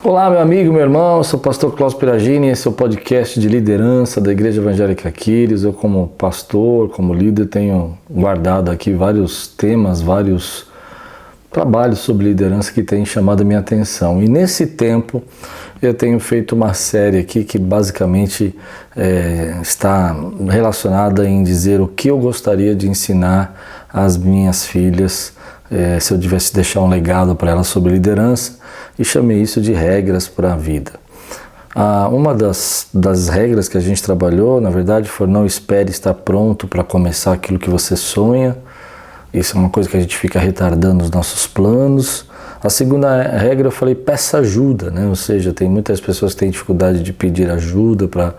Olá, meu amigo, meu irmão, eu sou o pastor Cláudio Piragini, esse é o podcast de liderança da Igreja Evangélica Aquiles. Eu, como pastor, como líder, tenho guardado aqui vários temas, vários trabalhos sobre liderança que têm chamado a minha atenção. E nesse tempo eu tenho feito uma série aqui que basicamente está relacionada em dizer o que eu gostaria de ensinar às minhas filhas, se eu tivesse deixar um legado para elas sobre liderança, e chamei isso de regras para a vida. Uma das regras que a gente trabalhou, na verdade, foi: não espere estar pronto para começar aquilo que você sonha. Isso é uma coisa que a gente fica retardando os nossos planos. A segunda regra eu falei: peça ajuda, né? Ou seja, tem muitas pessoas que têm dificuldade de pedir ajuda para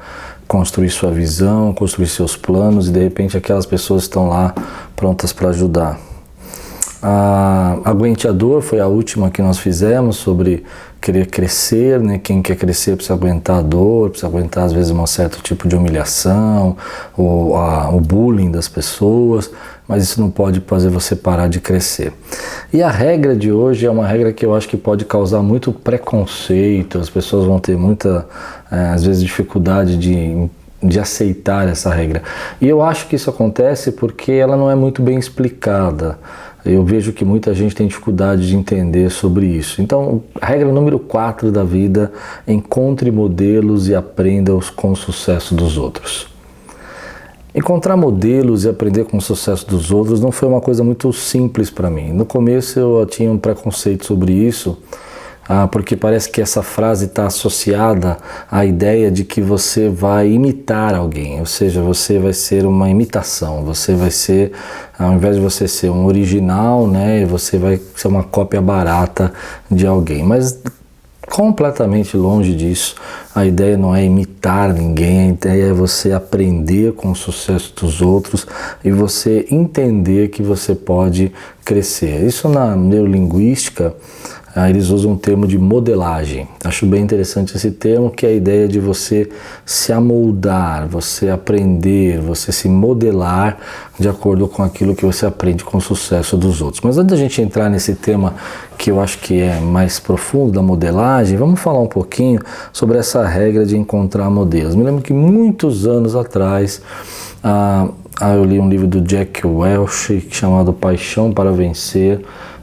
construir sua visão, construir seus planos, e de repente aquelas pessoas estão lá prontas para ajudar. Aguente a dor foi a última que nós fizemos, sobre querer crescer, né? Quem quer crescer precisa aguentar a dor, precisa aguentar às vezes um certo tipo de humilhação, o bullying das pessoas, mas isso não pode fazer você parar de crescer. E a regra de hoje é uma regra que eu acho que pode causar muito preconceito, as pessoas vão ter muita, às vezes, dificuldade de aceitar essa regra. E eu acho que isso acontece porque ela não é muito bem explicada. Eu vejo que muita gente tem dificuldade de entender sobre isso. Então, a regra número 4 da vida: encontre modelos e aprenda com o sucesso dos outros. Encontrar modelos e aprender com o sucesso dos outros não foi uma coisa muito simples para mim. No começo eu tinha um preconceito sobre isso, porque parece que essa frase está associada à ideia de que você vai imitar alguém, ou seja, você vai ser uma imitação, você vai ser, ao invés de você ser um original, né, você vai ser uma cópia barata de alguém. Mas completamente longe disso. A ideia não é imitar ninguém, a ideia é você aprender com o sucesso dos outros e você entender que você pode crescer. Isso, na neurolinguística, eles usam um termo de modelagem. Acho bem interessante esse termo, que é a ideia de você se amoldar, você aprender, você se modelar de acordo com aquilo que você aprende com o sucesso dos outros. Mas antes da gente entrar nesse tema, que eu acho que é mais profundo, da modelagem, vamos falar um pouquinho sobre essa regra de encontrar modelos. Me lembro que muitos anos atrás eu li um livro do Jack Welch chamado Paixão para Vencer.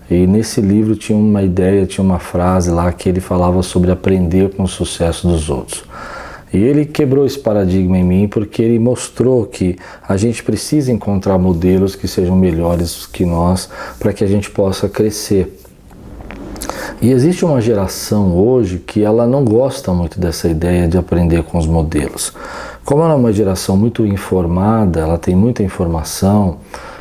E nesse livro tinha uma ideia, tinha uma frase lá que ele falava sobre aprender com o sucesso dos outros. E ele quebrou esse paradigma em mim, porque ele mostrou que a gente precisa encontrar modelos que sejam melhores que nós para que a gente possa crescer. E existe uma geração hoje que ela não gosta muito dessa ideia de aprender com os modelos. Como ela é uma geração muito informada, ela tem muita informação,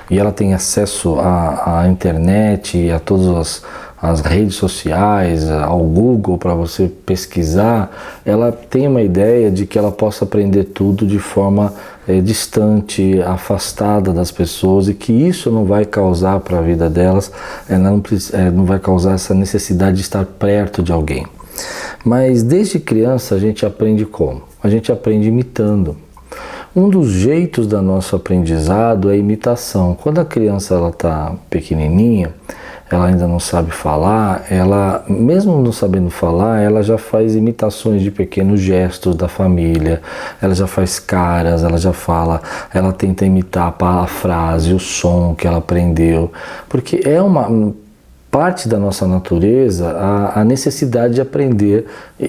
e ela tem acesso à internet e a todas as redes sociais, ao Google para você pesquisar, ela tem uma ideia de que ela possa aprender tudo de forma distante, afastada das pessoas, e que isso não vai causar para a vida delas, não vai causar essa necessidade de estar perto de alguém. Mas desde criança a gente aprende como? A gente aprende imitando. Um dos jeitos do nosso aprendizado é a imitação. Quando a criança está pequenininha, ela ainda não sabe falar, ela, mesmo não sabendo falar, ela já faz imitações de pequenos gestos da família, ela já faz caras, ela já fala, ela tenta imitar a frase, o som que ela aprendeu, porque é uma parte da nossa natureza a necessidade de aprender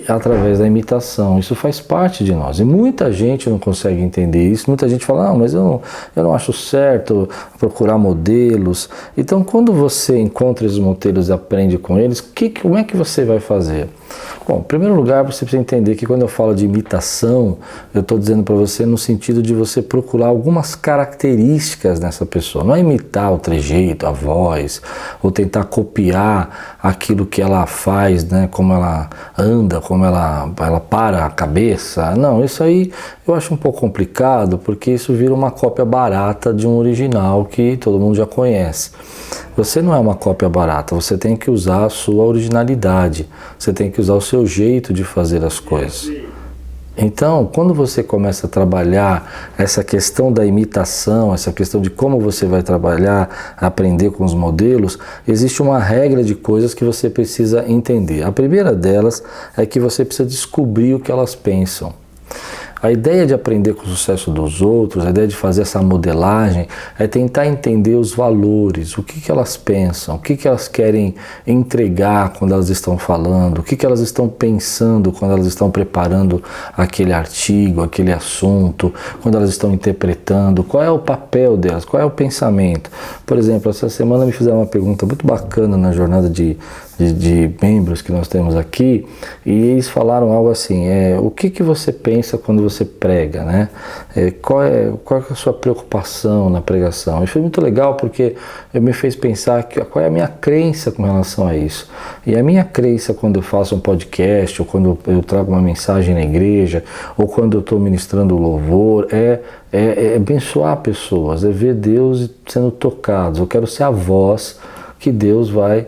através da imitação. Isso faz parte de nós. E muita gente não consegue entender isso. Muita gente fala: mas eu não acho certo procurar modelos. Então, quando você encontra esses modelos e aprende com eles, como é que você vai fazer? Bom, em primeiro lugar, você precisa entender que quando eu falo de imitação, eu estou dizendo para você no sentido de você procurar algumas características nessa pessoa. Não é imitar o trejeito, a voz, ou tentar copiar aquilo que ela faz, né? Como ela anda, como ela para a cabeça. Não, isso aí eu acho um pouco complicado, porque isso vira uma cópia barata de um original que todo mundo já conhece. Você não é uma cópia barata, você tem que usar a sua originalidade, você tem que usar o seu jeito de fazer as coisas. Então, quando você começa a trabalhar essa questão da imitação, essa questão de como você vai trabalhar, aprender com os modelos, existe uma regra de coisas que você precisa entender. A primeira delas é que você precisa descobrir o que elas pensam. A ideia de aprender com o sucesso dos outros, a ideia de fazer essa modelagem, é tentar entender os valores, o que elas pensam, o que elas querem entregar quando elas estão falando, o que elas estão pensando quando elas estão preparando aquele artigo, aquele assunto, quando elas estão interpretando, qual é o papel delas, qual é o pensamento. Por exemplo, essa semana me fizeram uma pergunta muito bacana na jornada de membros que nós temos aqui, e eles falaram algo assim, o que você pensa quando você prega, né? Qual é a sua preocupação na pregação? E foi muito legal porque me fez pensar qual é a minha crença com relação a isso. E a minha crença quando eu faço um podcast, ou quando eu trago uma mensagem na igreja, ou quando eu estou ministrando louvor, é abençoar pessoas, é ver Deus sendo tocados. Eu quero ser a voz que Deus vai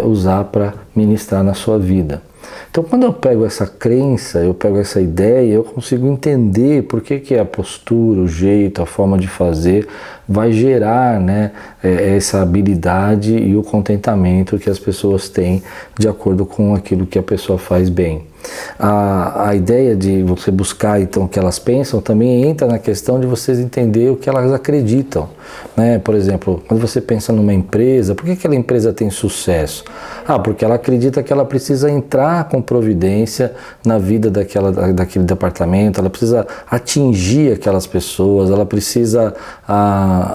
usar para ministrar na sua vida. Então, quando eu pego essa crença, eu pego essa ideia, eu consigo entender por que a postura, o jeito, a forma de fazer vai gerar, né, essa habilidade e o contentamento que as pessoas têm de acordo com aquilo que a pessoa faz bem. A ideia de você buscar então o que elas pensam também entra na questão de vocês entender o que elas acreditam, né? Por exemplo, quando você pensa numa empresa, por que aquela empresa tem sucesso? Porque ela acredita que ela precisa entrar com providência na vida daquele departamento, ela precisa atingir aquelas pessoas, ela precisa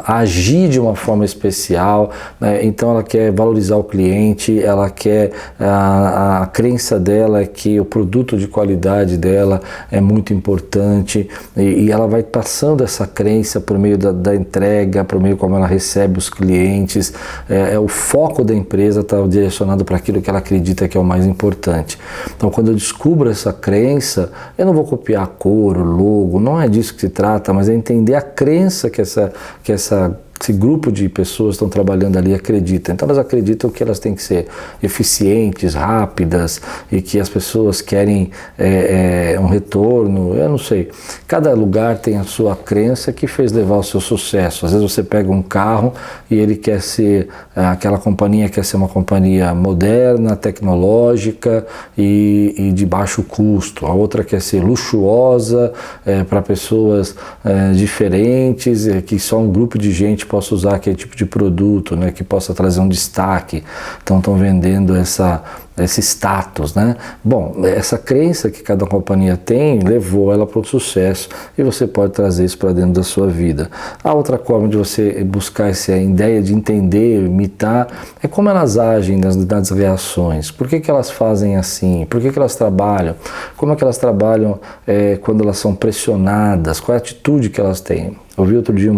agir de uma forma especial, né? Então ela quer valorizar o cliente, ela quer, a crença dela é que o produto de qualidade dela é muito importante, e ela vai passando essa crença por meio da entrega, por meio como ela recebe os clientes, o foco da empresa está direcionado para aquilo que ela acredita que é o mais importante. Então, quando eu descubro essa crença, eu não vou copiar a cor, o logo, não é disso que se trata, mas é entender a crença que esse grupo de pessoas estão trabalhando ali acredita. Então elas acreditam que elas têm que ser eficientes, rápidas, e que as pessoas querem um retorno, eu não sei. Cada lugar tem a sua crença que fez levar ao seu sucesso. Às vezes você pega um carro e ele quer ser, aquela companhia quer ser uma companhia moderna, tecnológica e de baixo custo. A outra quer ser luxuosa, para pessoas diferentes, que só um grupo de gente possa usar aquele tipo de produto, né, que possa trazer um destaque. Então estão vendendo esse status, né? Bom, essa crença que cada companhia tem levou ela para o sucesso, e você pode trazer isso para dentro da sua vida. A outra forma de você buscar essa ideia de entender, imitar, é como elas agem nas reações. Por que elas fazem assim? Por que elas trabalham? Como é que elas trabalham quando elas são pressionadas? Qual é a atitude que elas têm? Eu vi outro dia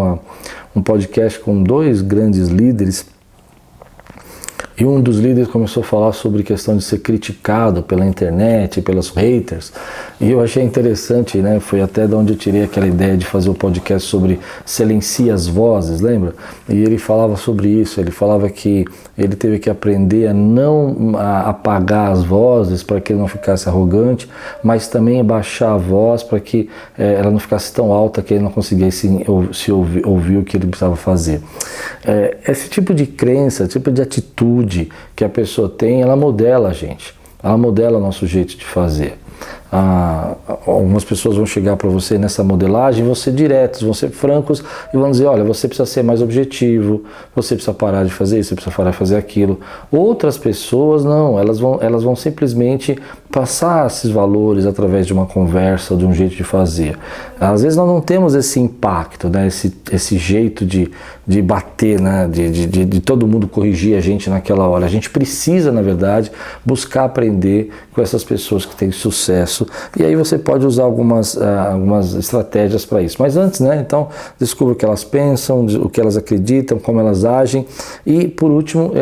um podcast com 2 grandes líderes, e um dos líderes começou a falar sobre questão de ser criticado pela internet, pelos haters, e eu achei interessante, né? Foi até de onde eu tirei aquela ideia de fazer o podcast sobre silencia as vozes, lembra? E ele falava sobre isso, ele falava que ele teve que aprender a não apagar as vozes para que ele não ficasse arrogante, mas também baixar a voz para que ela não ficasse tão alta que ele não conseguisse ouvir o que ele precisava fazer. Esse tipo de crença, esse tipo de atitude que a pessoa tem, ela modela a gente, ela modela o nosso jeito de fazer. Algumas pessoas vão chegar para você nessa modelagem, vão ser diretos, vão ser francos e vão dizer, olha, você precisa ser mais objetivo, você precisa parar de fazer isso, você precisa parar de fazer aquilo. Outras pessoas não, elas vão simplesmente passar esses valores através de uma conversa, de um jeito de fazer. Às vezes nós não temos esse impacto, né? esse jeito de bater, né? de todo mundo corrigir a gente naquela hora. A gente precisa, na verdade, buscar aprender com essas pessoas que têm sucesso, e aí você pode usar algumas estratégias para isso. Mas antes, né? Então, descubra o que elas pensam, o que elas acreditam, como elas agem, e por último,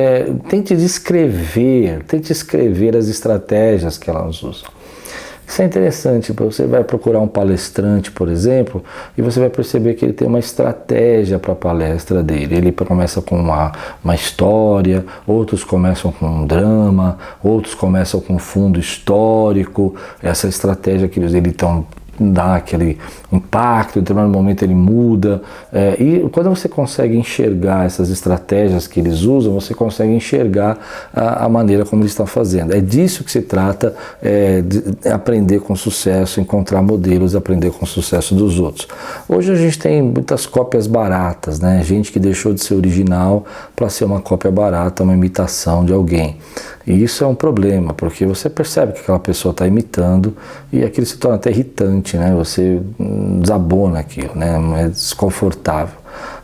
tente escrever as estratégias que elas usam. Isso é interessante, você vai procurar um palestrante, por exemplo, e você vai perceber que ele tem uma estratégia para a palestra dele. Ele começa com uma história, outros começam com um drama, outros começam com um fundo histórico. Essa estratégia que ele usa, então, dá aquele impacto, em determinado momento ele muda, e quando você consegue enxergar essas estratégias que eles usam, você consegue enxergar a maneira como eles estão fazendo. É disso que se trata, de aprender com sucesso, encontrar modelos e aprender com o sucesso dos outros. Hoje a gente tem muitas cópias baratas, né? Gente que deixou de ser original para ser uma cópia barata, uma imitação de alguém. E isso é um problema, porque você percebe que aquela pessoa está imitando e aquilo se torna até irritante, né? Você desabona aquilo, né? É desconfortável.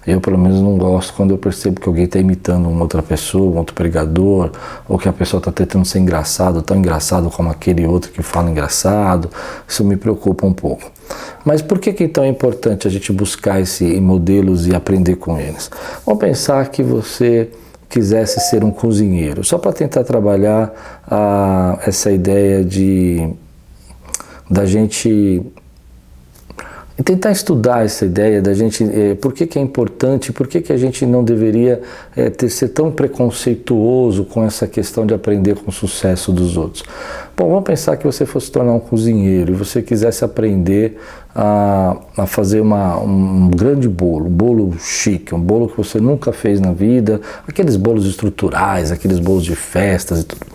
Eu, pelo menos, não gosto quando eu percebo que alguém está imitando uma outra pessoa, um outro pregador, ou que a pessoa está tentando ser engraçado, tão engraçado como aquele outro que fala engraçado. Isso me preocupa um pouco. Mas por que então é importante a gente buscar esses modelos e aprender com eles? Vamos pensar que você quisesse ser um cozinheiro, só para tentar trabalhar essa ideia da gente tentar estudar essa ideia da gente, por que é importante, por que a gente não deveria ser tão preconceituoso com essa questão de aprender com o sucesso dos outros. Bom, vamos pensar que você fosse tornar um cozinheiro e você quisesse aprender a fazer um grande bolo, um bolo chique, um bolo que você nunca fez na vida, aqueles bolos estruturais, aqueles bolos de festas e tudo.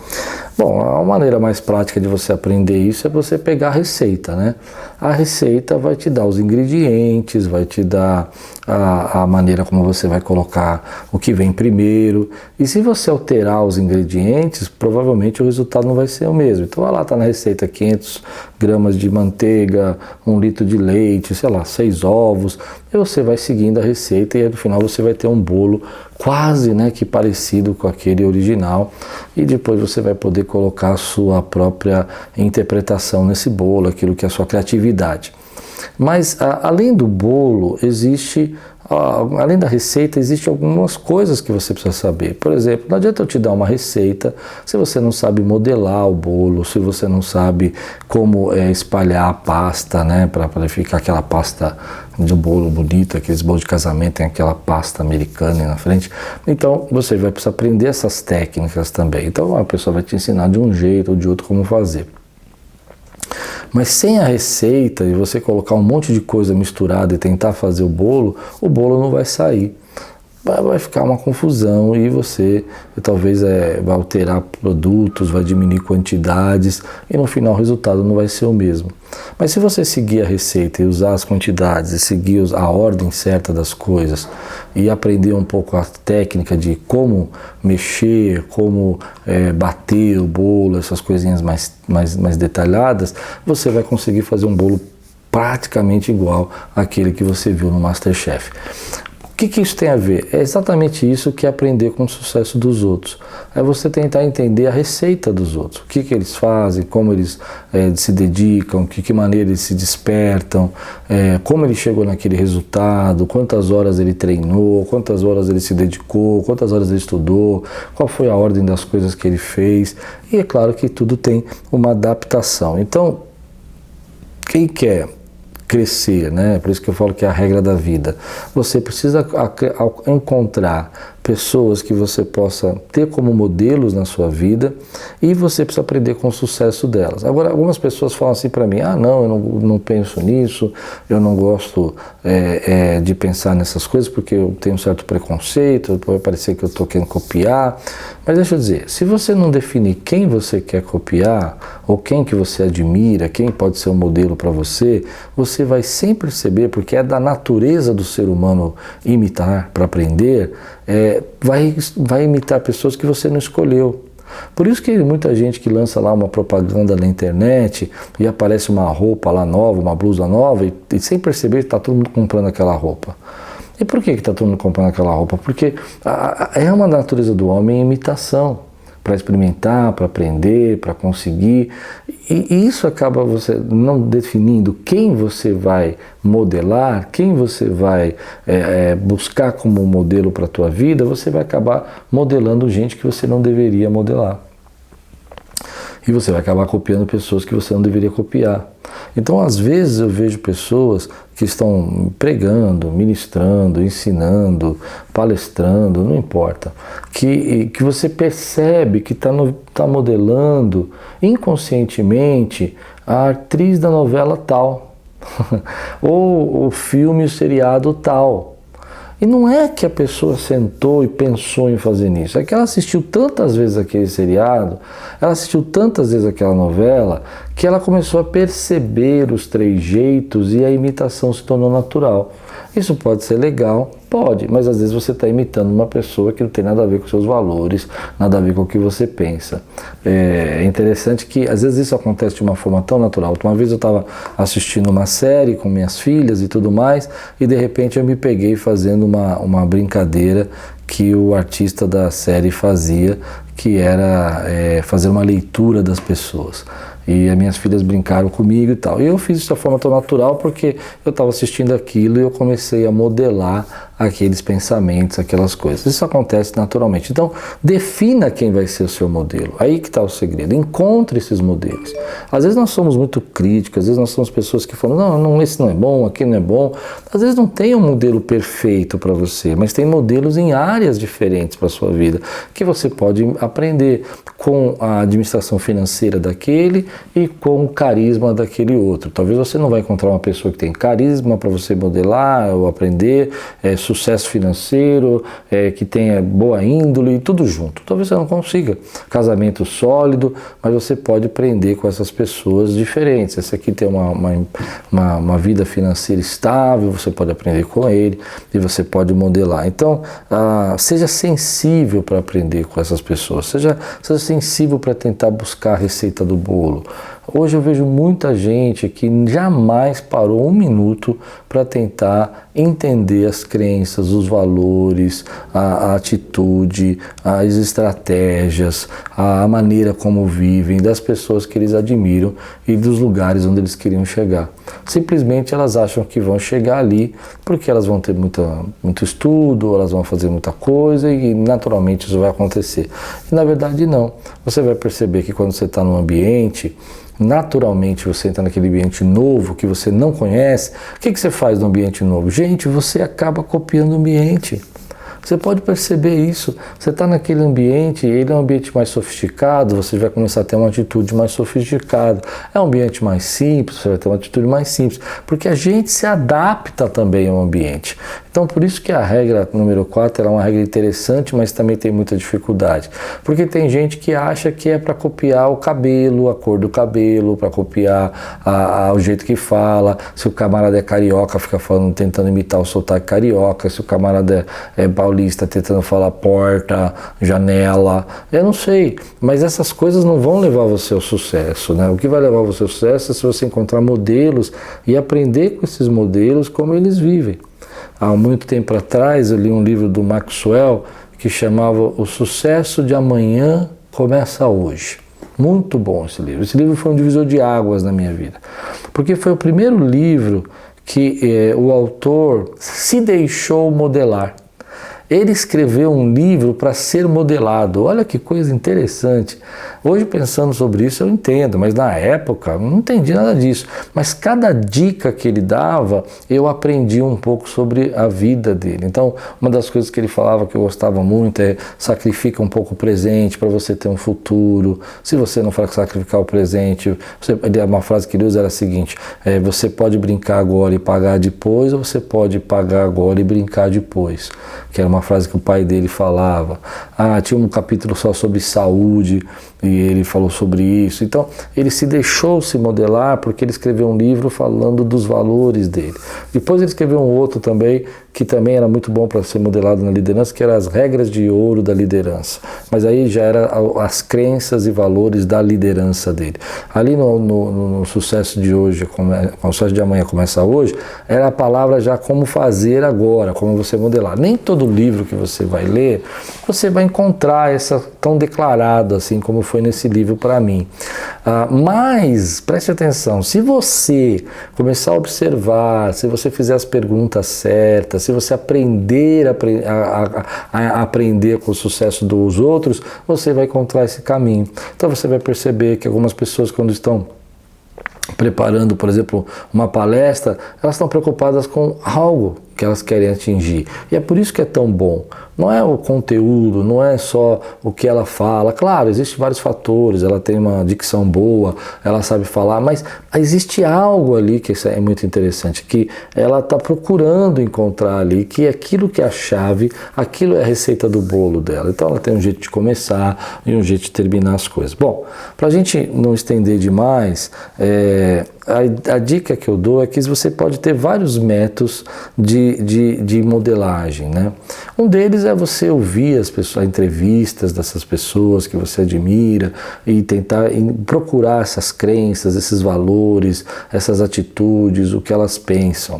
Bom, a maneira mais prática de você aprender isso é você pegar a receita, né? A receita vai te dar os ingredientes, vai te dar a maneira como você vai colocar o que vem primeiro. E se você alterar os ingredientes, provavelmente o resultado não vai ser o mesmo. Então, lá está na receita 500 gramas de manteiga, 1 litro de leite, sei lá, 6 ovos. E você vai seguindo a receita e no final você vai ter um bolo quase, né, que parecido com aquele original, e depois você vai poder colocar a sua própria interpretação nesse bolo, aquilo que é a sua criatividade. Mas além do bolo, além da receita, existem algumas coisas que você precisa saber. Por exemplo, não adianta eu te dar uma receita se você não sabe modelar o bolo, se você não sabe como espalhar a pasta, né, para ficar aquela pasta de bolo bonito, aqueles bolos de casamento, tem aquela pasta americana aí na frente. Então, você vai precisar aprender essas técnicas também. Então, a pessoa vai te ensinar de um jeito ou de outro como fazer. Mas sem a receita e você colocar um monte de coisa misturada e tentar fazer o bolo não vai sair. Vai ficar uma confusão e você talvez vai alterar produtos, vai diminuir quantidades e no final o resultado não vai ser o mesmo. Mas se você seguir a receita e usar as quantidades e seguir a ordem certa das coisas e aprender um pouco a técnica de como mexer, como bater o bolo, essas coisinhas mais detalhadas, você vai conseguir fazer um bolo praticamente igual àquele que você viu no MasterChef. O que isso tem a ver? É exatamente isso que é aprender com o sucesso dos outros. É você tentar entender a receita dos outros. O que eles fazem, como eles se dedicam, de que maneira eles se despertam, como ele chegou naquele resultado, quantas horas ele treinou, quantas horas ele se dedicou, quantas horas ele estudou, qual foi a ordem das coisas que ele fez. E é claro que tudo tem uma adaptação. Então, quem quer crescer, né? Por isso que eu falo que é a regra da vida. Você precisa encontrar pessoas que você possa ter como modelos na sua vida e você precisa aprender com o sucesso delas. Agora, algumas pessoas falam assim para mim, não, eu não penso nisso, eu não gosto de pensar nessas coisas porque eu tenho um certo preconceito, vai parecer que eu estou querendo copiar. Mas deixa eu dizer, se você não definir quem você quer copiar ou quem que você admira, quem pode ser um modelo para você, você vai sempre perceber, porque é da natureza do ser humano imitar para aprender, vai imitar pessoas que você não escolheu. Por isso que muita gente que lança lá uma propaganda na internet e aparece uma roupa lá nova, uma blusa nova e sem perceber está todo mundo comprando aquela roupa. E por que está todo mundo comprando aquela roupa? Porque é uma natureza do homem a imitação, para experimentar, para aprender, para conseguir. E isso acaba você não definindo quem você vai modelar, quem você vai buscar como modelo para a tua vida, você vai acabar modelando gente que você não deveria modelar. E você vai acabar copiando pessoas que você não deveria copiar. Então, às vezes eu vejo pessoas que estão pregando, ministrando, ensinando, palestrando, não importa, que você percebe que está modelando inconscientemente a atriz da novela tal. ou o filme, o seriado tal. E não é que a pessoa sentou e pensou em fazer nisso, é que ela assistiu tantas vezes aquele seriado, ela assistiu tantas vezes aquela novela, que ela começou a perceber os trejeitos e a imitação se tornou natural. Isso pode ser legal, pode, mas às vezes você está imitando uma pessoa que não tem nada a ver com seus valores, nada a ver com o que você pensa. É interessante que às vezes isso acontece de uma forma tão natural. Uma vez eu estava assistindo uma série com minhas filhas e tudo mais, e de repente eu me peguei fazendo uma brincadeira que o artista da série fazia, que era fazer uma leitura das pessoas. E as minhas filhas brincaram comigo e tal. E eu fiz isso de forma tão natural porque eu estava assistindo aquilo e eu comecei a modelar aqueles pensamentos, aquelas coisas. Isso acontece naturalmente. Então, defina quem vai ser o seu modelo. Aí que está o segredo. Encontre esses modelos. Às vezes nós somos muito críticos, às vezes nós somos pessoas que falam, não, esse não é bom, aquele não é bom. Às vezes não tem um modelo perfeito para você, mas tem modelos em áreas diferentes para a sua vida, que você pode aprender com a administração financeira daquele e com o carisma daquele outro. Talvez você não vai encontrar uma pessoa que tem carisma para você modelar ou aprender, sucesso financeiro, que tenha boa índole, tudo junto. Talvez você não consiga. Casamento sólido, mas você pode aprender com essas pessoas diferentes. Esse aqui tem uma vida financeira estável, você pode aprender com ele e você pode modelar. Então, seja sensível para aprender com essas pessoas. Seja sensível para tentar buscar a receita do bolo. Hoje eu vejo muita gente que jamais parou um minuto para tentar entender as crenças, os valores, a atitude, as estratégias, a maneira como vivem, das pessoas que eles admiram e dos lugares onde eles queriam chegar. Simplesmente elas acham que vão chegar ali porque elas vão ter muito estudo, elas vão fazer muita coisa e naturalmente isso vai acontecer. E na verdade não. Você vai perceber que quando você está num ambiente, naturalmente você entra naquele ambiente novo que você não conhece. O que você faz no ambiente novo? Gente, você acaba copiando o ambiente. Você pode perceber isso. Você está naquele ambiente, ele é um ambiente mais sofisticado, você vai começar a ter uma atitude mais sofisticada. É um ambiente mais simples, você vai ter uma atitude mais simples, porque a gente se adapta também ao ambiente. Então, por isso que a regra número 4 é uma regra interessante, mas também tem muita dificuldade. Porque tem gente que acha que é para copiar o cabelo, a cor do cabelo, para copiar o jeito que fala. Se o camarada é carioca, fica falando, tentando imitar o sotaque carioca. Se o camarada é paulista, tentando falar porta, janela. Eu não sei, mas essas coisas não vão levar você ao sucesso, né? O que vai levar você ao sucesso é se você encontrar modelos e aprender com esses modelos como eles vivem. Há muito tempo atrás eu li um livro do Maxwell que chamava O Sucesso de Amanhã Começa Hoje. Muito bom esse livro. Esse livro foi um divisor de águas na minha vida, porque foi o primeiro livro que o autor se deixou modelar. Ele escreveu um livro para ser modelado. Olha que coisa interessante. Hoje, pensando sobre isso, eu entendo, mas na época eu não entendi nada disso. Mas cada dica que ele dava, eu aprendi um pouco sobre a vida dele. Então, uma das coisas que ele falava que eu gostava muito é sacrifica um pouco o presente para você ter um futuro. Se você não for sacrificar o presente, uma frase que ele usa era a seguinte, você pode brincar agora e pagar depois, ou você pode pagar agora e brincar depois. Que era uma frase que o pai dele falava. Tinha um capítulo só sobre saúde e ele falou sobre isso. Então, ele se deixou se modelar porque ele escreveu um livro falando dos valores dele. Depois ele escreveu um outro também, que também era muito bom para ser modelado na liderança, que eram as regras de ouro da liderança. Mas aí já era as crenças e valores da liderança dele. Ali no Sucesso de Hoje, o Sucesso de Amanhã Começa Hoje, era a palavra já como fazer agora, como você modelar. Nem todo livro que você vai ler, você vai encontrar essa tão declarado assim como foi nesse livro para mim. Mas, preste atenção, se você começar a observar, se você fizer as perguntas certas, se você aprender a aprender com o sucesso dos outros, você vai encontrar esse caminho. Então você vai perceber que algumas pessoas, quando estão preparando, por exemplo, uma palestra, elas estão preocupadas com algo que elas querem atingir. E é por isso que é tão bom. Não é o conteúdo, não é só o que ela fala. Claro, existem vários fatores, ela tem uma dicção boa, ela sabe falar, mas existe algo ali que é muito interessante, que ela está procurando encontrar ali, que é aquilo que é a chave, aquilo é a receita do bolo dela. Então ela tem um jeito de começar e um jeito de terminar as coisas. Bom, para a gente não estender demais, a dica que eu dou é que você pode ter vários métodos de modelagem, né? Um deles é você ouvir as entrevistas dessas pessoas que você admira e tentar procurar essas crenças, esses valores, essas atitudes, o que elas pensam.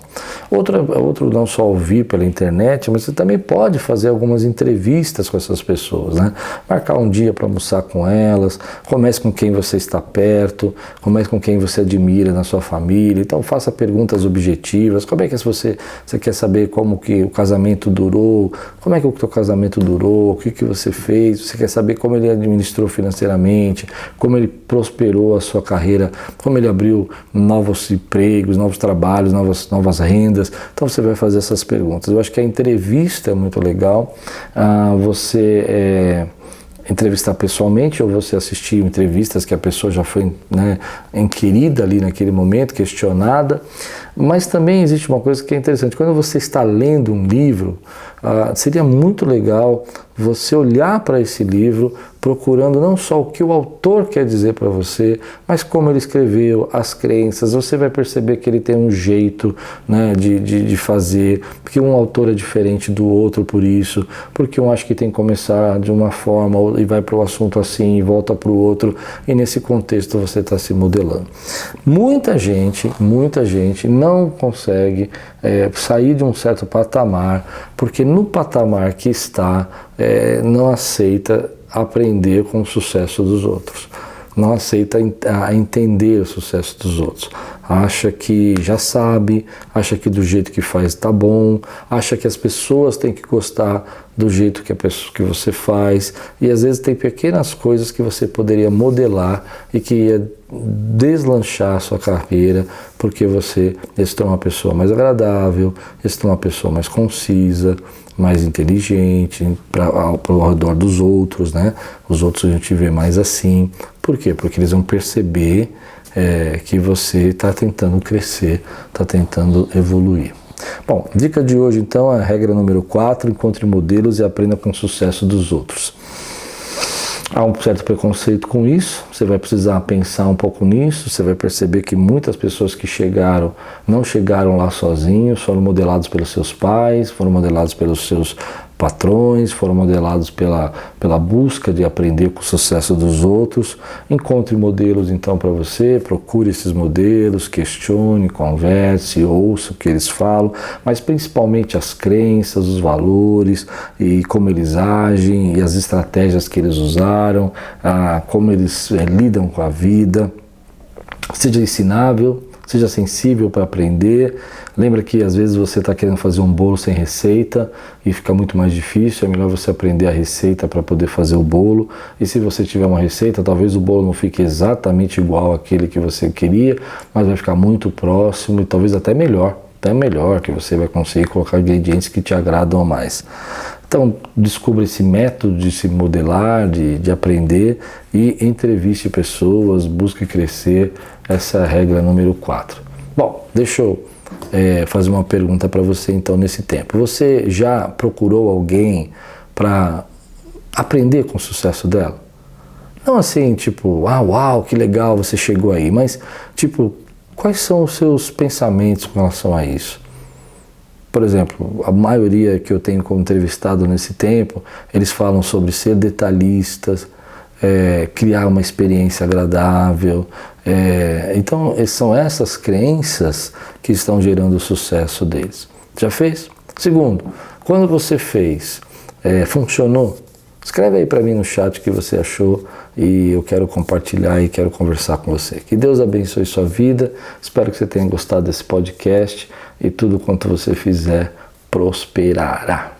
Outro não só ouvir pela internet, mas você também pode fazer algumas entrevistas com essas pessoas, né? Marcar um dia para almoçar com elas, comece com quem você está perto, comece com quem você admira na sua família, então faça perguntas objetivas. Como é que você quer saber como que o casamento durou, como é que o teu casamento durou, o que você fez, você quer saber como ele administrou financeiramente, como ele prosperou a sua carreira, como ele abriu novos empregos, novos trabalhos, novas rendas. Então você vai fazer essas perguntas. Eu acho que a entrevista é muito legal, você entrevistar pessoalmente ou você assistir entrevistas que a pessoa já foi, né, inquirida ali naquele momento, questionada. Mas também existe uma coisa que é interessante, quando você está lendo um livro, seria muito legal você olhar para esse livro procurando não só o que o autor quer dizer para você, mas como ele escreveu, as crenças. Você vai perceber que ele tem um jeito, né, de fazer, porque um autor é diferente do outro por isso, porque um acha que tem que começar de uma forma e vai para o assunto assim e volta para o outro, e nesse contexto você está se modelando. Muita gente não consegue sair de um certo patamar, porque no patamar que está, não aceita aprender com o sucesso dos outros, não aceita entender o sucesso dos outros, acha que já sabe, acha que do jeito que faz está bom, acha que as pessoas têm que gostar do jeito que você faz, e às vezes tem pequenas coisas que você poderia modelar e que ia deslanchar a sua carreira, porque você se torna uma pessoa mais agradável, se torna uma pessoa mais concisa, mais inteligente, para o redor dos outros, né? Os outros a gente vê mais assim. Por quê? Porque eles vão perceber que você está tentando crescer, está tentando evoluir. Bom, dica de hoje então é a regra número 4, encontre modelos e aprenda com o sucesso dos outros. Há um certo preconceito com isso, você vai precisar pensar um pouco nisso, você vai perceber que muitas pessoas que chegaram, não chegaram lá sozinhos, foram modelados pelos seus pais, foram modelados pelos seus patrões, foram modelados pela busca de aprender com o sucesso dos outros. Encontre modelos então para você, procure esses modelos, questione, converse, ouça o que eles falam, mas principalmente as crenças, os valores e como eles agem e as estratégias que eles usaram, como eles lidam com a vida. Seja ensinável, seja sensível para aprender. Lembra que às vezes você está querendo fazer um bolo sem receita e fica muito mais difícil, é melhor você aprender a receita para poder fazer o bolo. E se você tiver uma receita, talvez o bolo não fique exatamente igual àquele que você queria, mas vai ficar muito próximo e talvez até melhor, que você vai conseguir colocar ingredientes que te agradam mais. Então, descubra esse método de se modelar, de aprender e entreviste pessoas, busque crescer. Essa é a regra número 4. Bom, deixa eu fazer uma pergunta para você então nesse tempo. Você já procurou alguém para aprender com o sucesso dela? Não assim, tipo, uau, que legal, você chegou aí, mas tipo, quais são os seus pensamentos com relação a isso? Por exemplo, a maioria que eu tenho como entrevistado nesse tempo, eles falam sobre ser detalhistas, criar uma experiência agradável. Então, são essas crenças que estão gerando o sucesso deles. Já fez? Segundo, quando você fez, funcionou? Escreve aí para mim no chat o que você achou e eu quero compartilhar e quero conversar com você. Que Deus abençoe sua vida, espero que você tenha gostado desse podcast e tudo quanto você fizer prosperará.